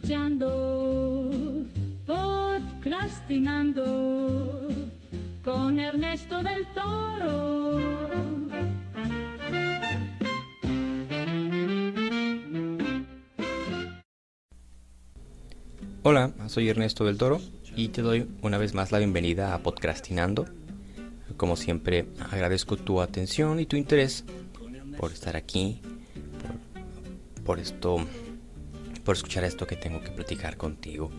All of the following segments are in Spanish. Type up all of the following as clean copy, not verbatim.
escuchando, podcastinando con Ernesto del Toro. Hola, soy Ernesto del Toro y te doy una vez más la bienvenida a Podcastinando. Como siempre, agradezco tu atención y tu interés por estar aquí, por escuchar esto que tengo que platicar contigo.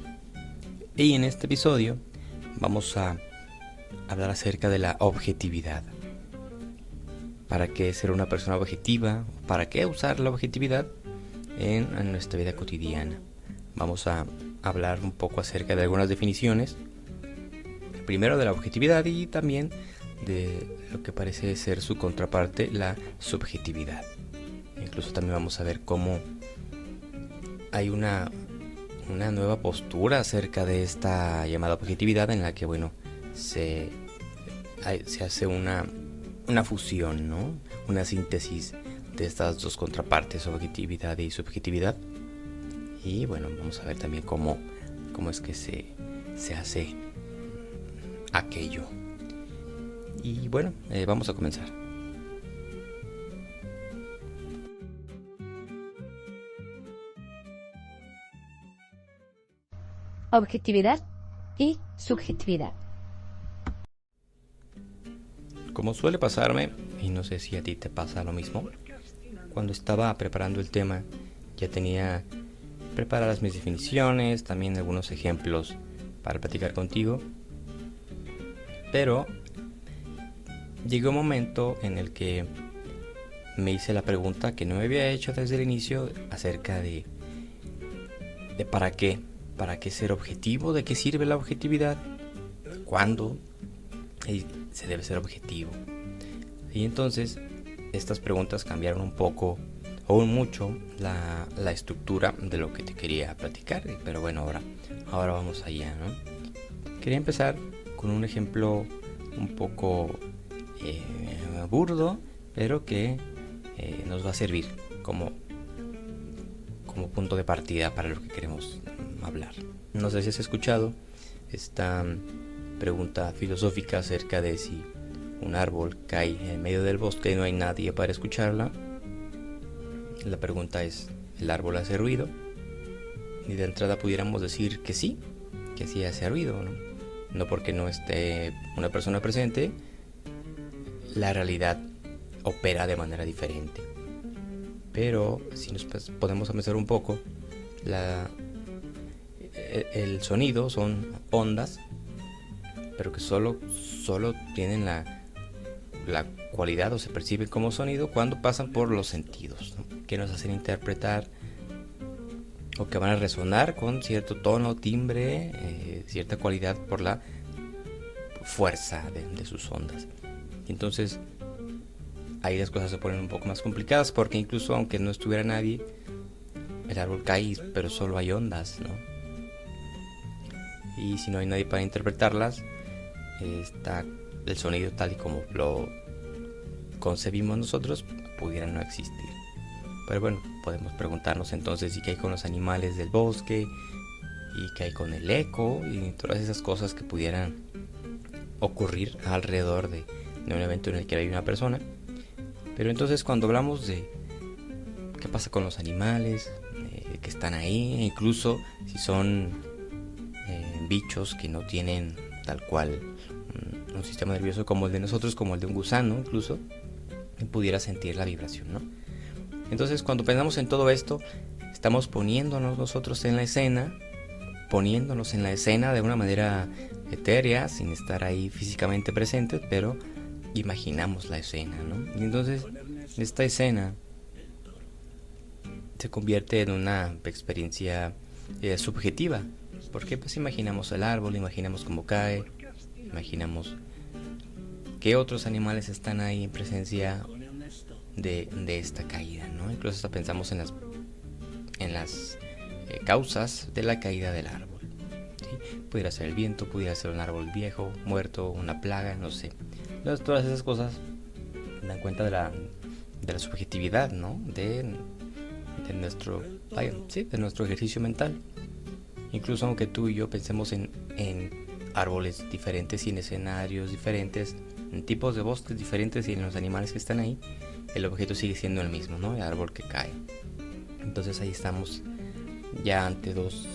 Y en este episodio vamos a hablar acerca de la objetividad. ¿Para qué ser una persona objetiva? ¿Para qué usar la objetividad en nuestra vida cotidiana? Vamos a hablar un poco acerca de algunas definiciones. Primero de la objetividad y también de lo que parece ser su contraparte, la subjetividad. Incluso también vamos a ver cómo hay una nueva postura acerca de esta llamada objetividad, en la que se hace una fusión, ¿no? Una síntesis de estas dos contrapartes, objetividad y subjetividad. Y vamos a ver también cómo es que se hace aquello. Y vamos a comenzar. Objetividad y subjetividad. Como suele pasarme, y no sé si a ti te pasa lo mismo, cuando estaba preparando el tema ya tenía preparadas mis definiciones, también algunos ejemplos para platicar contigo, pero llegó un momento en el que me hice la pregunta que no me había hecho desde el inicio acerca de para qué ser objetivo, de qué sirve la objetividad, cuándo se debe ser objetivo. Y entonces estas preguntas cambiaron un poco o mucho la estructura de lo que te quería platicar, pero ahora vamos allá, ¿no? Quería empezar con un ejemplo un poco burdo, pero que nos va a servir como punto de partida para lo que queremos hablar. No sé si has escuchado esta pregunta filosófica acerca de si un árbol cae en medio del bosque y no hay nadie para escucharla. La pregunta es, ¿el árbol hace ruido? Y de entrada pudiéramos decir que sí hace ruido, ¿no? No porque no esté una persona presente, la realidad opera de manera diferente. Pero si nos podemos pensar un poco, el sonido son ondas, pero que solo tienen la cualidad o se perciben como sonido cuando pasan por los sentidos, ¿no? Que nos hacen interpretar o que van a resonar con cierto tono, timbre, cierta cualidad por la fuerza de sus ondas. Y entonces ahí las cosas se ponen un poco más complicadas, porque incluso aunque no estuviera nadie, el árbol cae, pero solo hay ondas, ¿no? Y si no hay nadie para interpretarlas, está el sonido tal y como lo concebimos nosotros pudiera no existir. Pero podemos preguntarnos entonces, ¿y qué hay con los animales del bosque? ¿Y qué hay con el eco? Y todas esas cosas que pudieran ocurrir alrededor de un evento en el que hay una persona. Pero entonces cuando hablamos de qué pasa con los animales que están ahí, incluso si son bichos que no tienen tal cual un sistema nervioso como el de nosotros, como el de un gusano, incluso pudiera sentir la vibración, ¿no? Entonces cuando pensamos en todo esto, estamos poniéndonos nosotros en la escena, de una manera etérea, sin estar ahí físicamente presentes, pero imaginamos la escena, ¿no? Y entonces esta escena se convierte en una experiencia subjetiva, porque imaginamos el árbol, imaginamos cómo cae, imaginamos qué otros animales están ahí en presencia de esta caída, ¿no? Incluso hasta pensamos en las causas de la caída del árbol, ¿sí? Pudiera ser el viento, pudiera ser un árbol viejo, muerto, una plaga, no sé. Entonces todas esas cosas dan cuenta de la subjetividad, ¿no? De nuestro ejercicio mental. Incluso aunque tú y yo pensemos en árboles diferentes y en escenarios diferentes, en tipos de bosques diferentes y en los animales que están ahí, el objeto sigue siendo el mismo, ¿no? El árbol que cae. Entonces ahí estamos ya ante dos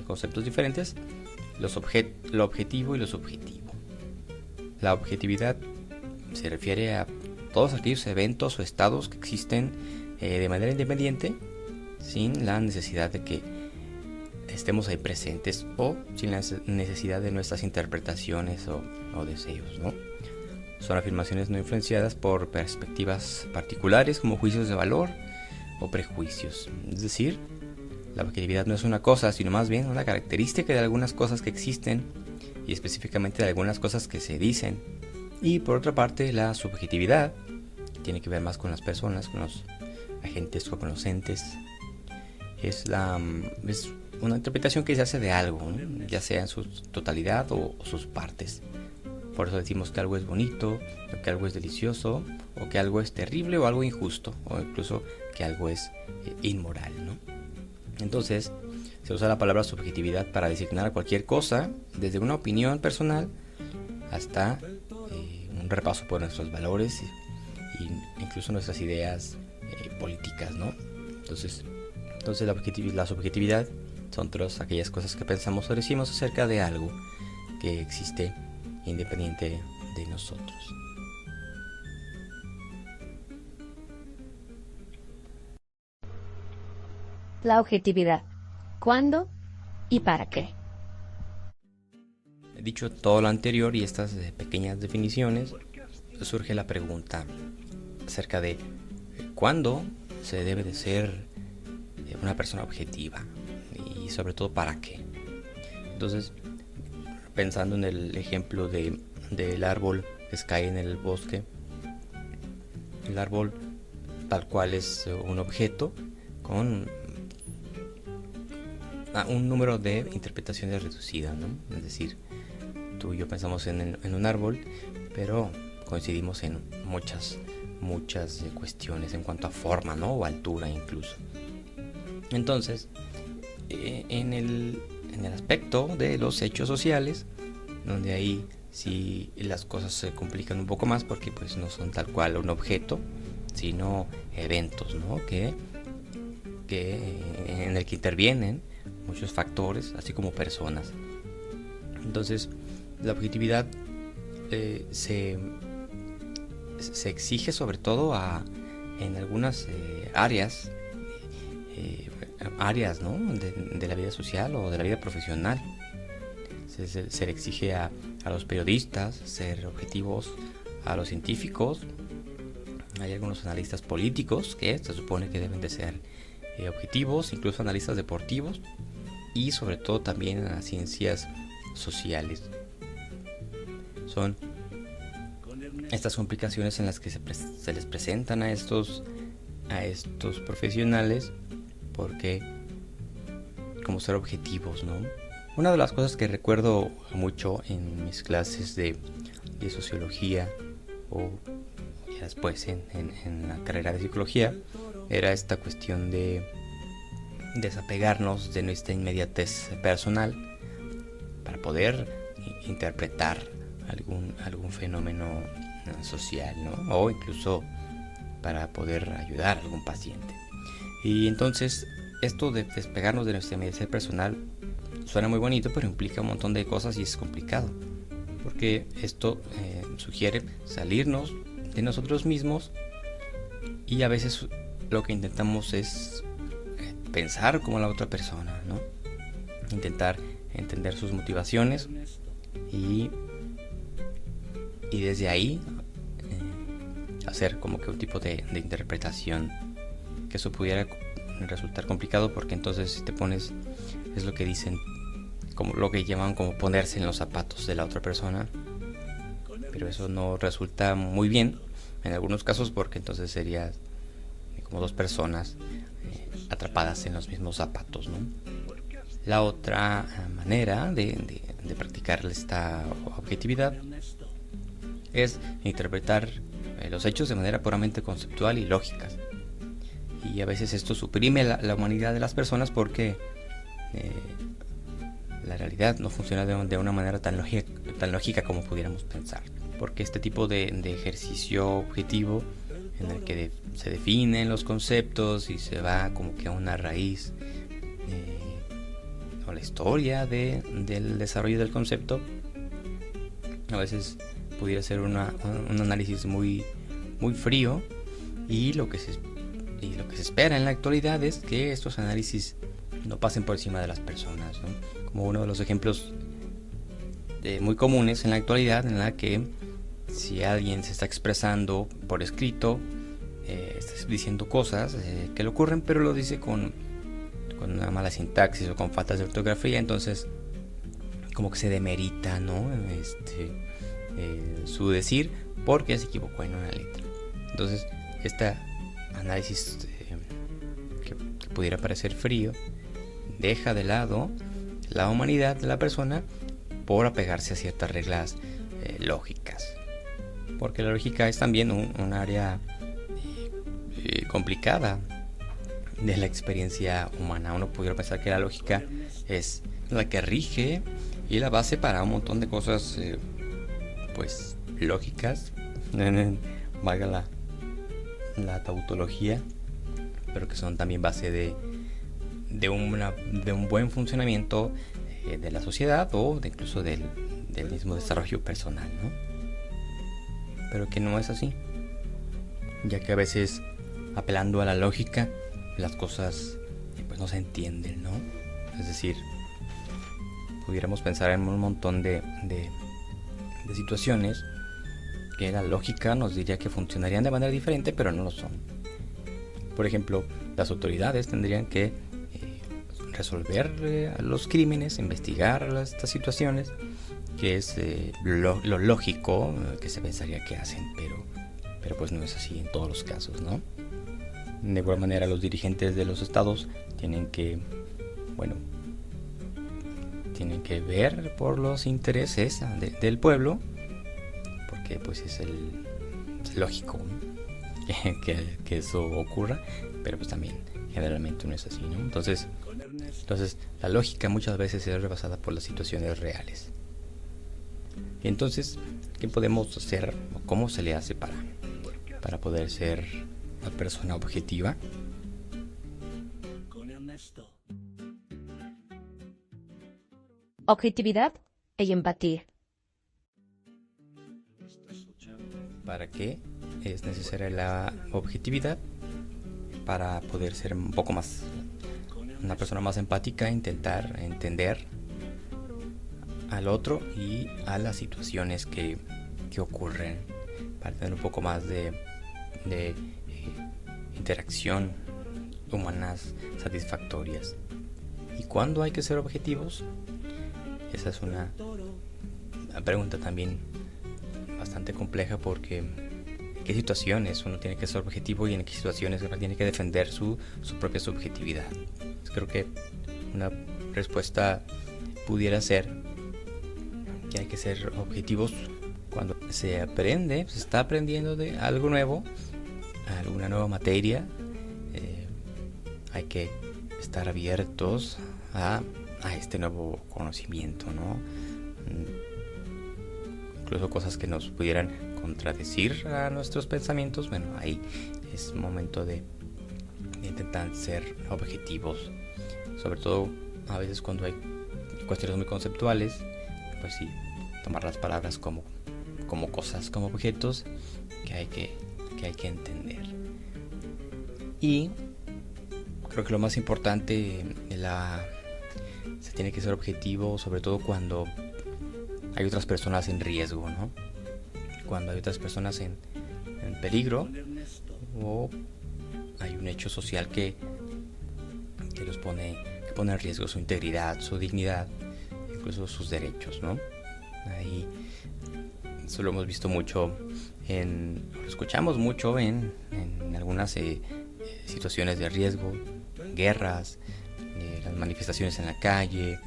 conceptos diferentes, lo objetivo y lo subjetivo. La objetividad se refiere a todos aquellos eventos o estados que existen de manera independiente, sin la necesidad de que estemos ahí presentes o sin la necesidad de nuestras interpretaciones o deseos, ¿no? Son afirmaciones no influenciadas por perspectivas particulares como juicios de valor o prejuicios. Es decir, la objetividad no es una cosa, sino más bien una característica de algunas cosas que existen y específicamente de algunas cosas que se dicen. Y por otra parte, la subjetividad tiene que ver más con las personas, con los agentes o con los entes. Es una interpretación que se hace de algo, ¿no? Ya sea en su totalidad o sus partes. Por eso decimos que algo es bonito, o que algo es delicioso, o que algo es terrible o algo injusto, o incluso que algo es inmoral, ¿no? Entonces, se usa la palabra subjetividad para designar a cualquier cosa, desde una opinión personal hasta un repaso por nuestros valores e incluso nuestras ideas políticas, ¿no? Entonces la subjetividad son todas aquellas cosas que pensamos o decimos acerca de algo que existe independiente de nosotros. La objetividad. ¿Cuándo y para qué? Dicho todo lo anterior y estas pequeñas definiciones, surge la pregunta acerca de cuándo se debe de ser una persona objetiva y sobre todo para qué. Entonces, pensando en el ejemplo del árbol que cae en el bosque, el árbol tal cual es un objeto con un número de interpretaciones reducida, ¿no? Es decir, tú y yo pensamos en un árbol, pero coincidimos en muchas cuestiones en cuanto a forma, ¿no? O altura incluso. Entonces, en el aspecto de los hechos sociales, donde ahí sí las cosas se complican un poco más porque pues no son tal cual un objeto, sino eventos, ¿no? que en el que intervienen muchos factores, así como personas. Entonces, la objetividad se exige sobre todo en algunas áreas, ¿no? de la vida social o de la vida profesional. Se le exige a los periodistas ser objetivos, a los científicos. Hay algunos analistas políticos que se supone que deben de ser objetivos, incluso analistas deportivos, y sobre todo también a las ciencias sociales. Son estas complicaciones en las que se les presentan a estos profesionales, porque como ser objetivos, ¿no? Una de las cosas que recuerdo mucho en mis clases de sociología o ya después en la carrera de psicología era esta cuestión de desapegarnos de nuestra inmediatez personal para poder interpretar algún fenómeno social, ¿no? O incluso para poder ayudar a algún paciente. Y entonces esto de despegarnos de nuestra inmediatez personal suena muy bonito, pero implica un montón de cosas y es complicado, porque esto sugiere salirnos de nosotros mismos, y a veces lo que intentamos es pensar como la otra persona, ¿no? Intentar entender sus motivaciones y desde ahí hacer como que un tipo de interpretación, que eso pudiera resultar complicado, porque entonces si te pones, es lo que dicen, como lo que llaman como ponerse en los zapatos de la otra persona, pero eso no resulta muy bien en algunos casos, porque entonces sería como dos personas atrapadas en los mismos zapatos, ¿no? La otra manera de practicar esta objetividad es interpretar los hechos de manera puramente conceptual y lógica. Y a veces esto suprime la humanidad de las personas porque la realidad no funciona de una manera tan lógica como pudiéramos pensar. Porque este tipo de ejercicio objetivo en el que se definen los conceptos y se va como que a una raíz o la historia del desarrollo del concepto, a veces pudiera ser un análisis muy frío, y lo que se espera en la actualidad es que estos análisis no pasen por encima de las personas, ¿no? Como uno de los ejemplos muy comunes en la actualidad, en la que si alguien se está expresando por escrito, está diciendo cosas que le ocurren, pero lo dice con una mala sintaxis o con faltas de ortografía, entonces como que se demerita, ¿no? Su decir, porque se equivocó en una letra. Entonces este análisis que pudiera parecer frío deja de lado la humanidad de la persona por apegarse a ciertas reglas lógicas, porque la lógica es también un área complicada de la experiencia humana. Uno pudiera pensar que la lógica es la que rige y la base para un montón de cosas pues lógicas, valga la tautología, pero que son también base de un buen funcionamiento de la sociedad o incluso del mismo desarrollo personal, ¿no? Pero que no es así, ya que a veces, apelando a la lógica, las cosas pues no se entienden, ¿no? Es decir, pudiéramos pensar en un montón de situaciones que la lógica nos diría que funcionarían de manera diferente, pero no lo son. Por ejemplo, las autoridades tendrían que resolver los crímenes, investigar estas situaciones, que es lo lógico que se pensaría que hacen, pero pues no es así en todos los casos, ¿no? De igual manera, los dirigentes de los estados tienen que ver por los intereses del pueblo, porque pues es lógico, ¿no? que eso ocurra, pero pues también generalmente no es así, ¿no? Entonces la lógica muchas veces es rebasada por las situaciones reales. Y entonces, ¿qué podemos hacer o cómo se le hace para poder ser una persona objetiva? Objetividad y empatía. ¿Para qué es necesaria la objetividad? Para poder ser un poco más una persona más empática, intentar entender al otro y a las situaciones que ocurren, para tener un poco más de interacción humanas satisfactorias. ¿Y cuándo hay que ser objetivos? Esa es una pregunta también bastante compleja, porque en qué situaciones uno tiene que ser objetivo y en qué situaciones uno tiene que defender su propia subjetividad. Creo que una respuesta pudiera ser que hay que ser objetivos cuando se está aprendiendo de algo nuevo, alguna nueva materia. Hay que estar abiertos a este nuevo conocimiento, ¿no? Incluso cosas que nos pudieran contradecir a nuestros pensamientos. Bueno, ahí es momento de intentar ser objetivos, sobre todo a veces cuando hay cuestiones muy conceptuales, pues sí, tomar las palabras como cosas, como objetos que hay que entender. Y creo que lo más importante se tiene que ser objetivo, sobre todo cuando hay otras personas en riesgo, ¿no? Cuando hay otras personas en peligro, o hay un hecho social que pone en riesgo su integridad, su dignidad, incluso sus derechos, ¿no? Ahí eso lo hemos visto mucho, lo escuchamos mucho en algunas situaciones de riesgo, guerras, las manifestaciones en la calle,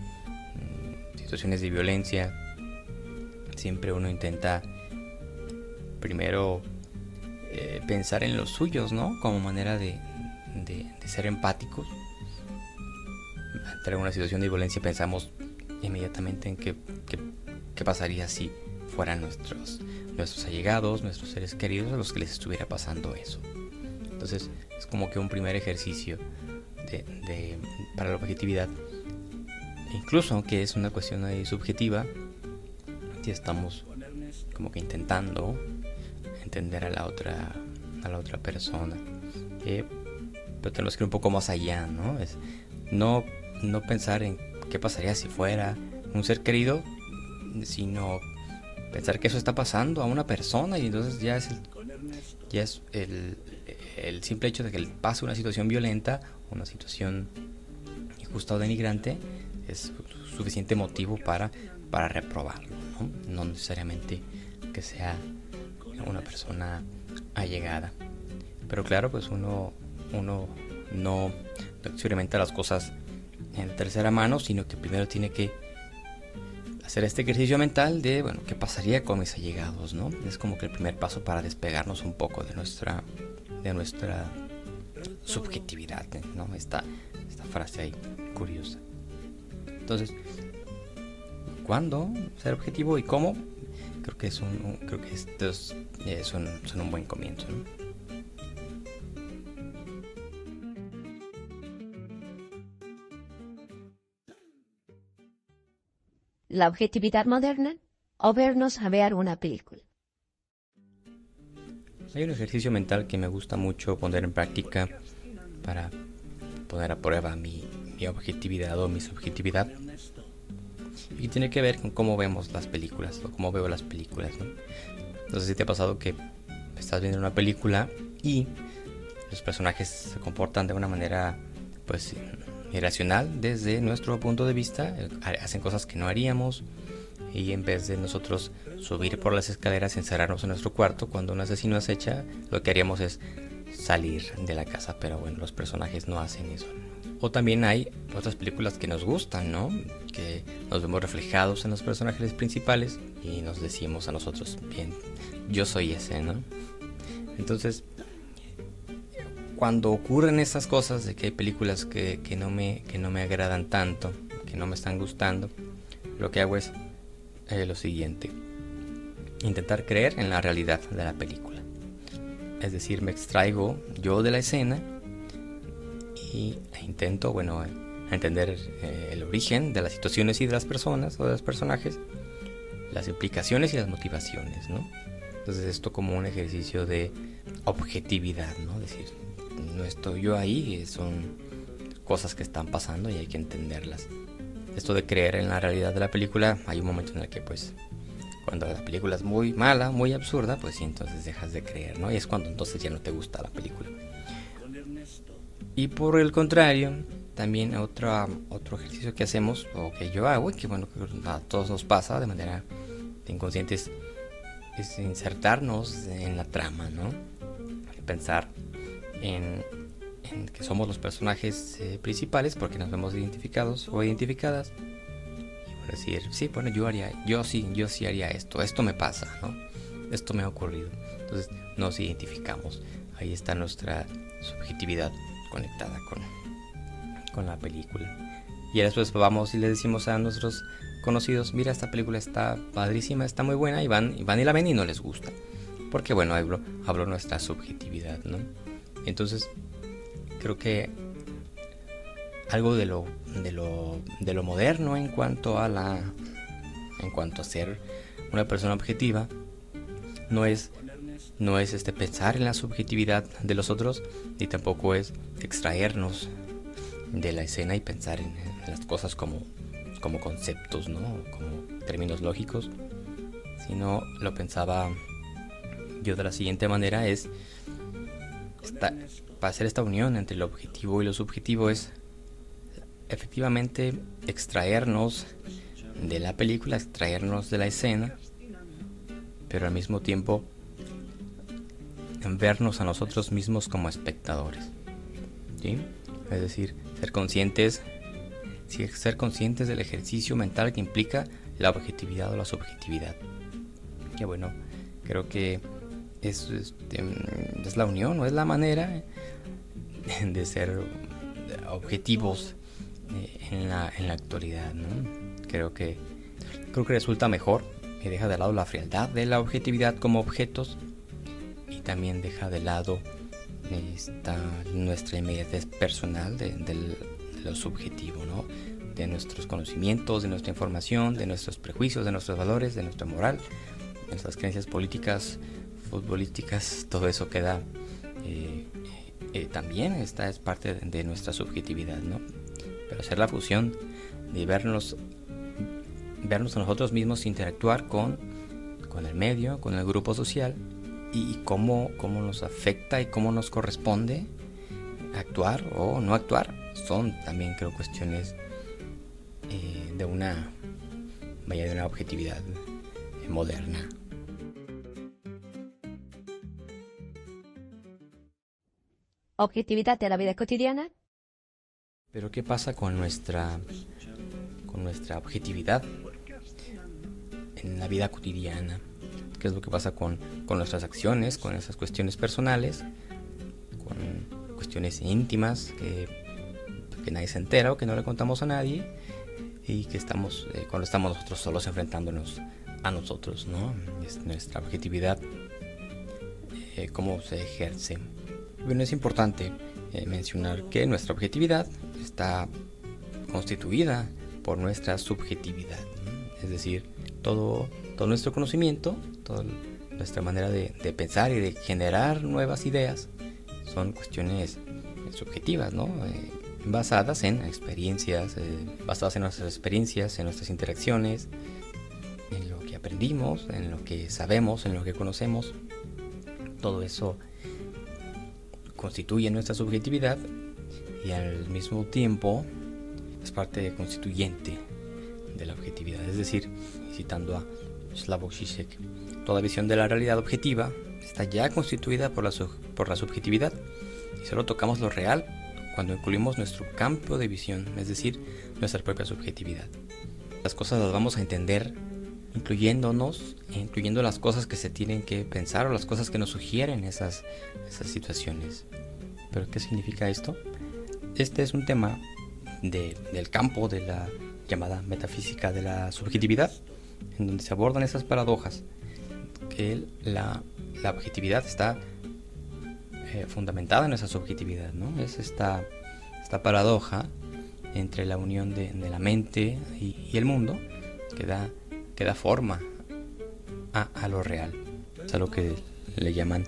situaciones de violencia. Siempre uno intenta primero pensar en los suyos, ¿no? Como manera de de ser empáticos. Ante alguna situación de violencia pensamos inmediatamente en qué pasaría si fueran nuestros allegados, nuestros seres queridos, a los que les estuviera pasando eso. Entonces es como que un primer ejercicio para la objetividad. Incluso aunque es una cuestión ahí subjetiva, si estamos como que intentando entender a la otra persona, pero tenemos que ir un poco más allá, ¿no? Es no pensar en qué pasaría si fuera un ser querido, sino pensar que eso está pasando a una persona, y entonces ya es el simple hecho de que le pase una situación violenta, una situación injusta o denigrante, es suficiente motivo para reprobarlo, ¿no? No necesariamente que sea una persona allegada. Pero claro, pues uno no experimenta las cosas en tercera mano, sino que primero tiene que hacer este ejercicio mental de, bueno, ¿qué pasaría con mis allegados, no? Es como que el primer paso para despegarnos un poco de nuestra subjetividad, ¿no? Esta frase ahí curiosa. Entonces, ¿cuándo ser objetivo y cómo? Creo que estos son un buen comienzo, ¿no? La objetividad moderna o vernos a ver una película. Hay un ejercicio mental que me gusta mucho poner en práctica para poner a prueba mi objetividad o mi subjetividad, y tiene que ver con cómo vemos las películas o cómo veo las películas, ¿no? No sé si te ha pasado que estás viendo una película y los personajes se comportan de una manera pues irracional desde nuestro punto de vista, hacen cosas que no haríamos, y en vez de nosotros subir por las escaleras y encerrarnos en nuestro cuarto cuando un asesino acecha, lo que haríamos es salir de la casa. Pero bueno, los personajes no hacen eso. O también hay otras películas que nos gustan, ¿no? Que nos vemos reflejados en los personajes principales y nos decimos a nosotros, bien, yo soy ese, ¿no? Entonces, cuando ocurren esas cosas de que hay películas que no me agradan tanto, que no me están gustando, lo que hago es lo siguiente: intentar creer en la realidad de la película. Es decir, me extraigo yo de la escena e intento, bueno, entender el origen de las situaciones y de las personas o de los personajes, las implicaciones y las motivaciones, ¿no? Entonces esto como un ejercicio de objetividad, ¿no? Es decir, no estoy yo ahí, son cosas que están pasando y hay que entenderlas. Esto de creer en la realidad de la película, hay un momento en el que pues cuando la película es muy mala, muy absurda, pues sí, entonces dejas de creer, ¿no? Y es cuando entonces ya no te gusta la película. Y por el contrario, también otro ejercicio que hacemos, o que yo hago, y que bueno, que a todos nos pasa de manera inconsciente, es insertarnos en la trama, ¿no? Pensar en que somos los personajes principales porque nos vemos identificados o identificadas, y decir, sí, bueno, yo sí haría esto me pasa, ¿no? Esto me ha ocurrido. Entonces nos identificamos. Ahí está nuestra subjetividad conectada con la película. Y después vamos y le decimos a nuestros conocidos, mira, esta película está padrísima, está muy buena, y van y la ven y no les gusta, porque bueno, hablo nuestra subjetividad, ¿no? Entonces creo que algo de lo moderno en cuanto a ser una persona objetiva no es pensar en la subjetividad de los otros, ni tampoco es extraernos de la escena y pensar en las cosas como conceptos, ¿no? Como términos lógicos, sino lo pensaba yo de la siguiente manera: para hacer esta unión entre lo objetivo y lo subjetivo es efectivamente extraernos de la película, extraernos de la escena, pero al mismo tiempo vernos a nosotros mismos como espectadores, ¿sí? Es decir, ser conscientes del ejercicio mental que implica la objetividad o la subjetividad. Que bueno, creo que es la unión, o es la manera de ser objetivos en la actualidad, ¿no? Creo que resulta mejor y deja de lado la frialdad de la objetividad como objetos, y también deja de lado nuestra inmediatez personal de lo subjetivo, ¿no? De nuestros conocimientos, de nuestra información, de nuestros prejuicios, de nuestros valores, de nuestra moral, de nuestras creencias políticas, futbolísticas. Todo eso queda también es parte de nuestra subjetividad, ¿no? Pero hacer la fusión de vernos a nosotros mismos, interactuar con el medio, con el grupo social, y cómo nos afecta y cómo nos corresponde actuar o no actuar, son también, creo, cuestiones de una objetividad moderna. Objetividad de la vida cotidiana. Pero ¿qué pasa con nuestra objetividad en la vida cotidiana? ¿Qué es lo que pasa con nuestras acciones, con esas cuestiones personales, con cuestiones íntimas que nadie se entera o que no le contamos a nadie, y que cuando estamos nosotros solos enfrentándonos a nosotros, ¿no? Es nuestra objetividad, cómo se ejerce. Bueno, es importante mencionar que nuestra objetividad está constituida por nuestra subjetividad, ¿no? Es decir, todo nuestro conocimiento, toda nuestra manera de pensar y de generar nuevas ideas son cuestiones subjetivas, ¿no? Basadas en experiencias, basadas en nuestras experiencias, en nuestras interacciones, en lo que aprendimos, en lo que sabemos, en lo que conocemos. Todo eso constituye nuestra subjetividad y al mismo tiempo es parte constituyente de la objetividad. Es decir, citando a Slavoj Žižek, toda visión de la realidad objetiva está ya constituida por la subjetividad, y solo tocamos lo real cuando incluimos nuestro campo de visión, es decir, nuestra propia subjetividad. Las cosas las vamos a entender incluyendo las cosas que se tienen que pensar o las cosas que nos sugieren esas situaciones. ¿Pero qué significa esto? Este es un tema del campo de la llamada metafísica de la subjetividad, en donde se abordan esas paradojas, que la objetividad está fundamentada en esa subjetividad, ¿no? Es esta paradoja entre la unión de la mente y el mundo que da forma a lo real. Es a lo que le llaman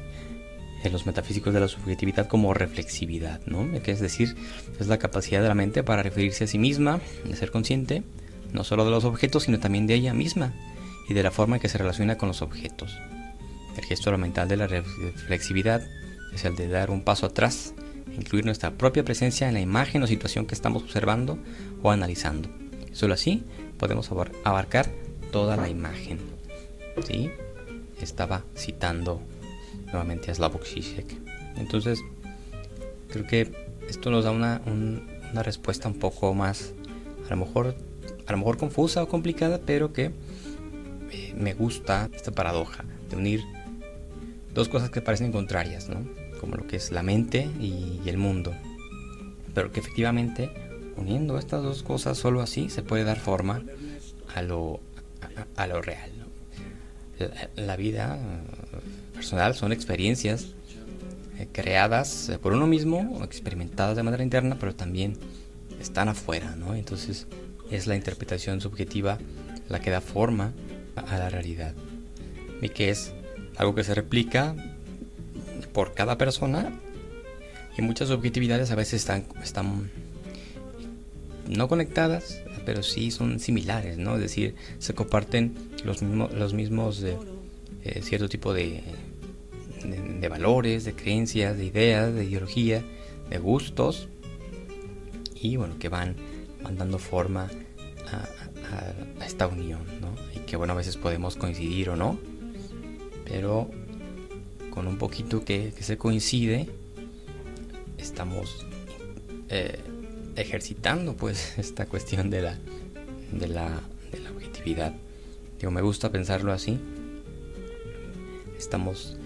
los metafísicos de la subjetividad como reflexividad, ¿no? Que es decir, es la capacidad de la mente para referirse a sí misma, de ser consciente no solo de los objetos, sino también de ella misma y de la forma en que se relaciona con los objetos. El gesto mental de la reflexividad es el de dar un paso atrás, incluir nuestra propia presencia en la imagen o situación que estamos observando o analizando. Solo así podemos abarcar toda la imagen, ¿sí? Estaba citando nuevamente a Slavoj Žižek. Entonces, creo que esto nos da una respuesta un poco más, a lo mejor confusa o complicada, pero que me gusta esta paradoja de unir dos cosas que parecen contrarias, ¿no? Como lo que es la mente y el mundo, pero que efectivamente uniendo estas dos cosas solo así se puede dar forma a lo real, ¿no? La vida personal son experiencias creadas por uno mismo, experimentadas de manera interna, pero también están afuera, ¿no? Entonces es la interpretación subjetiva la que da forma a la realidad, y que es algo que se replica por cada persona, y muchas subjetividades a veces están no conectadas, pero sí son similares, ¿no? Es decir, se comparten los mismos cierto tipo de valores, de creencias, de ideas, de ideología, de gustos, y bueno, que van dando forma a esta unión, ¿no? Y que bueno, a veces podemos coincidir o no, pero con un poquito que se coincide, estamos ejercitando pues esta cuestión de la objetividad. Digo, me gusta pensarlo así. Estamos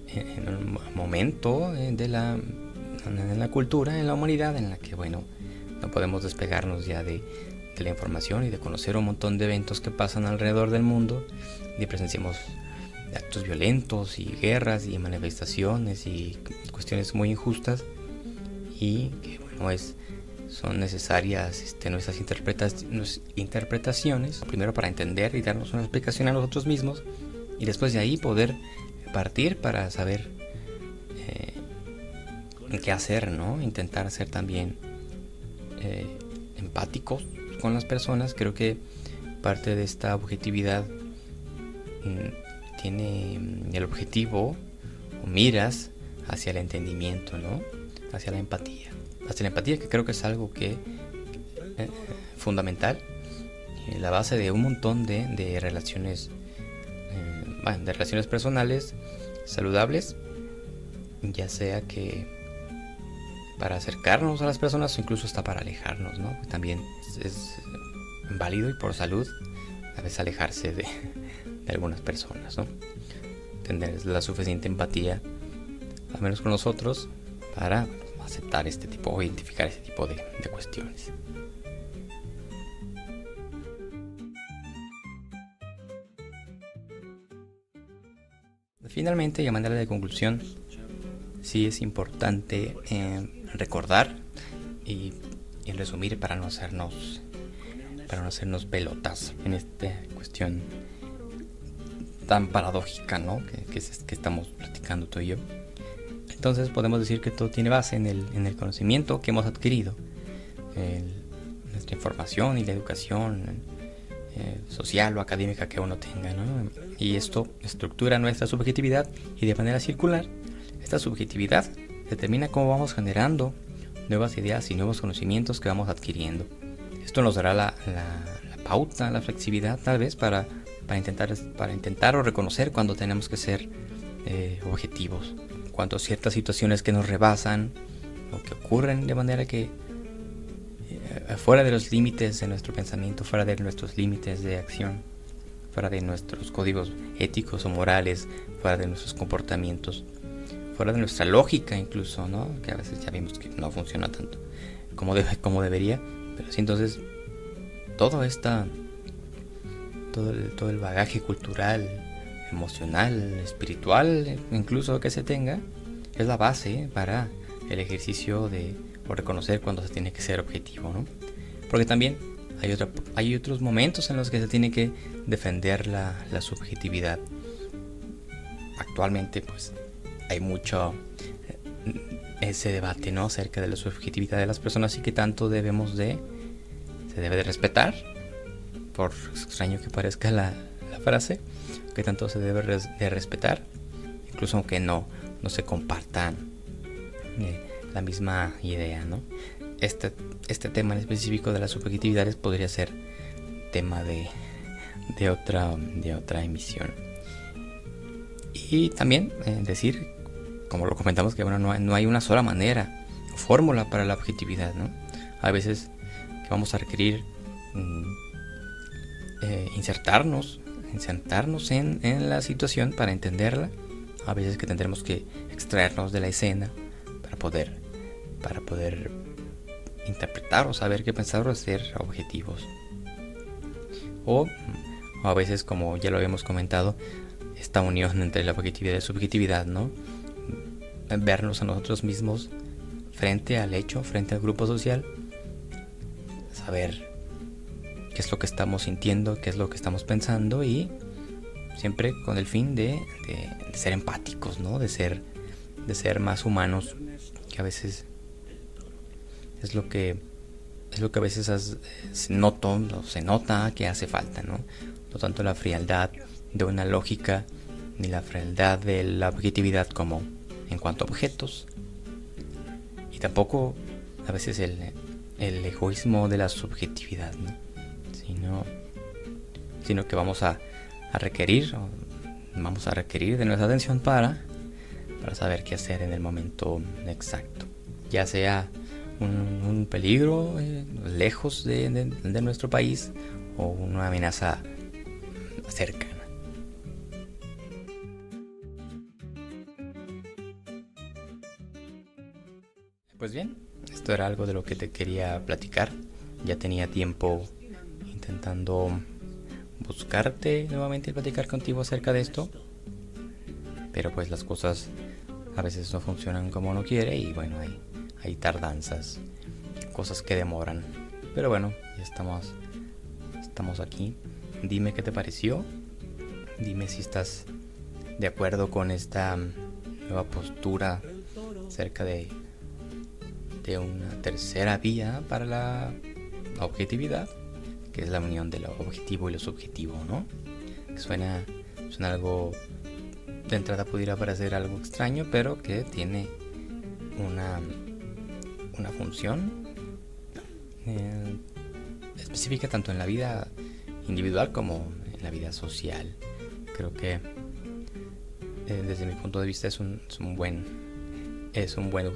en un momento de en la cultura, en la humanidad, en la que, bueno, no podemos despegarnos ya de la información y de conocer un montón de eventos que pasan alrededor del mundo, y presenciamos actos violentos y guerras y manifestaciones y cuestiones muy injustas, y que, bueno, son necesarias nuestras interpretaciones, primero para entender y darnos una explicación a nosotros mismos, y después de ahí poder partir para saber qué hacer, ¿no? Intentar ser también empáticos con las personas. Creo que parte de esta objetividad tiene el objetivo o miras hacia el entendimiento, ¿no? Hacia la empatía, que creo que es algo que fundamental, la base de un montón de relaciones, de relaciones personales saludables, ya sea que para acercarnos a las personas o incluso hasta para alejarnos, ¿no? Pues también es válido, y por salud a veces alejarse de algunas personas, ¿no? Tener la suficiente empatía, al menos con nosotros, para aceptar este tipo o identificar este tipo de cuestiones. Finalmente, y a manera de conclusión, sí es importante recordar y resumir para no hacernos pelotas en esta cuestión tan paradójica, ¿no? que estamos platicando tú y yo. Entonces podemos decir que todo tiene base en el conocimiento que hemos adquirido, nuestra información y la educación social o académica que uno tenga, ¿no? Y esto estructura nuestra subjetividad, y de manera circular esta subjetividad determina cómo vamos generando nuevas ideas y nuevos conocimientos que vamos adquiriendo. Esto nos dará la pauta, la flexibilidad tal vez para intentar o reconocer cuando tenemos que ser objetivos, cuando ciertas situaciones que nos rebasan o que ocurren de manera que fuera de los límites de nuestro pensamiento, fuera de nuestros límites de acción, fuera de nuestros códigos éticos o morales, fuera de nuestros comportamientos, fuera de nuestra lógica incluso, ¿no? Que a veces ya vimos que no funciona tanto como debería, pero sí, entonces todo el bagaje cultural, emocional, espiritual, incluso que se tenga, es la base para el ejercicio de reconocer cuando se tiene que ser objetivo, ¿no? Porque también hay otros momentos en los que se tiene que defender la subjetividad. Actualmente, pues, hay mucho ese debate, ¿no? Acerca de la subjetividad de las personas, y que tanto se debe de respetar, por extraño que parezca la frase, que tanto se debe de respetar, incluso aunque no se compartan la misma idea, ¿no? Este tema en específico de las subjetividades podría ser tema de otra emisión. Y también decir, como lo comentamos, que bueno, no hay una sola manera o fórmula para la objetividad, ¿no? A veces que vamos a requerir insertarnos en la situación para entenderla. A veces que tendremos que extraernos de la escena para poder interpretar o saber qué pensar o ser objetivos. O a veces, como ya lo habíamos comentado, esta unión entre la objetividad y subjetividad, ¿no? Vernos a nosotros mismos frente al hecho, frente al grupo social, saber qué es lo que estamos sintiendo, qué es lo que estamos pensando, y siempre con el fin de ser empáticos, ¿no? De ser más humanos, que a veces es lo que a veces se nota que hace falta, ¿no? No tanto la frialdad de una lógica, ni la frialdad de la objetividad como en cuanto a objetos, y tampoco a veces el egoísmo de la subjetividad, ¿no? Sino que vamos a requerir de nuestra atención para saber qué hacer en el momento exacto, ya sea un peligro lejos de nuestro país o una amenaza cercana. Pues bien, esto era algo de lo que te quería platicar. Ya tenía tiempo intentando buscarte nuevamente y platicar contigo acerca de esto. Pero pues las cosas a veces no funcionan como uno quiere y bueno, hay tardanzas, cosas que demoran. Pero bueno, ya estamos aquí. Dime qué te pareció. Dime si estás de acuerdo con esta nueva postura acerca de una tercera vía para la objetividad, que es la unión de lo objetivo y lo subjetivo, ¿no? Que suena algo, de entrada pudiera parecer algo extraño, pero que tiene una función específica tanto en la vida individual como en la vida social. Creo que desde mi punto de vista es un buen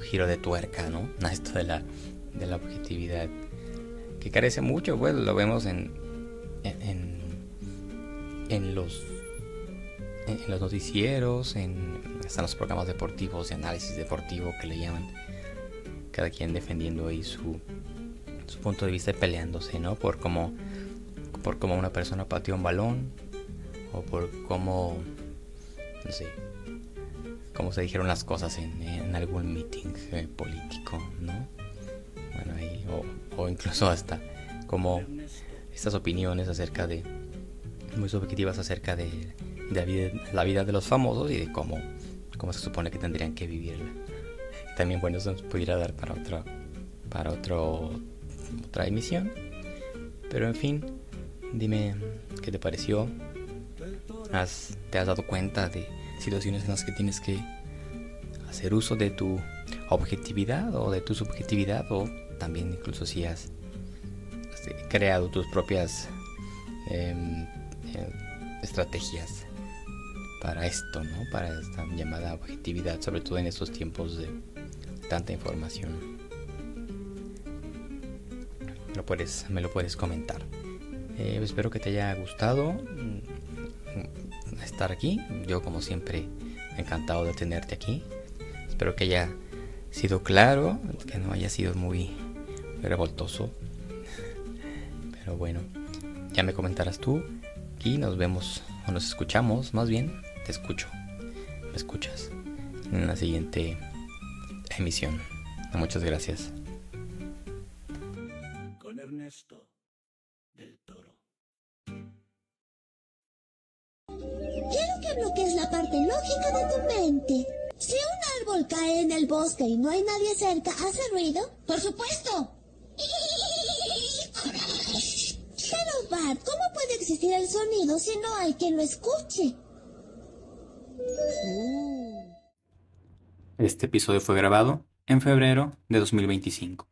giro de tuerca, ¿no? A esto de la objetividad, que carece mucho. Pues lo vemos en los noticieros, hasta en los programas deportivos de análisis deportivo que le llaman, cada quien defendiendo ahí su punto de vista y peleándose, ¿no? Por cómo una persona pateó un balón, o por cómo, no sé, cómo se dijeron las cosas en algún meeting político, ¿no? Bueno, ahí, o incluso hasta como estas opiniones muy subjetivas acerca de la vida de los famosos y de cómo se supone que tendrían que vivirla. También, bueno, eso nos pudiera dar para otra emisión. Pero en fin, dime qué te pareció. ¿Te has dado cuenta de situaciones en las que tienes que hacer uso de tu objetividad o de tu subjetividad? O también incluso si has creado tus propias estrategias para esto, ¿no? Para esta llamada objetividad, sobre todo en estos tiempos de tanta información. Me lo puedes comentar. Espero que te haya gustado estar aquí. Yo, como siempre, encantado de tenerte aquí. Espero que haya sido claro, que no haya sido muy revoltoso. Pero bueno, ya me comentarás tú. Y nos vemos, o nos escuchamos, más bien, te escucho. Me escuchas en la siguiente emisión. Muchas gracias. Con Ernesto del Toro. Quiero que bloquees la parte lógica de tu mente. Si un árbol cae en el bosque y no hay nadie cerca, ¿hace ruido? ¡Por supuesto! Pero Bart, ¿cómo puede existir el sonido si no hay quien lo escuche? Este episodio fue grabado en febrero de 2025.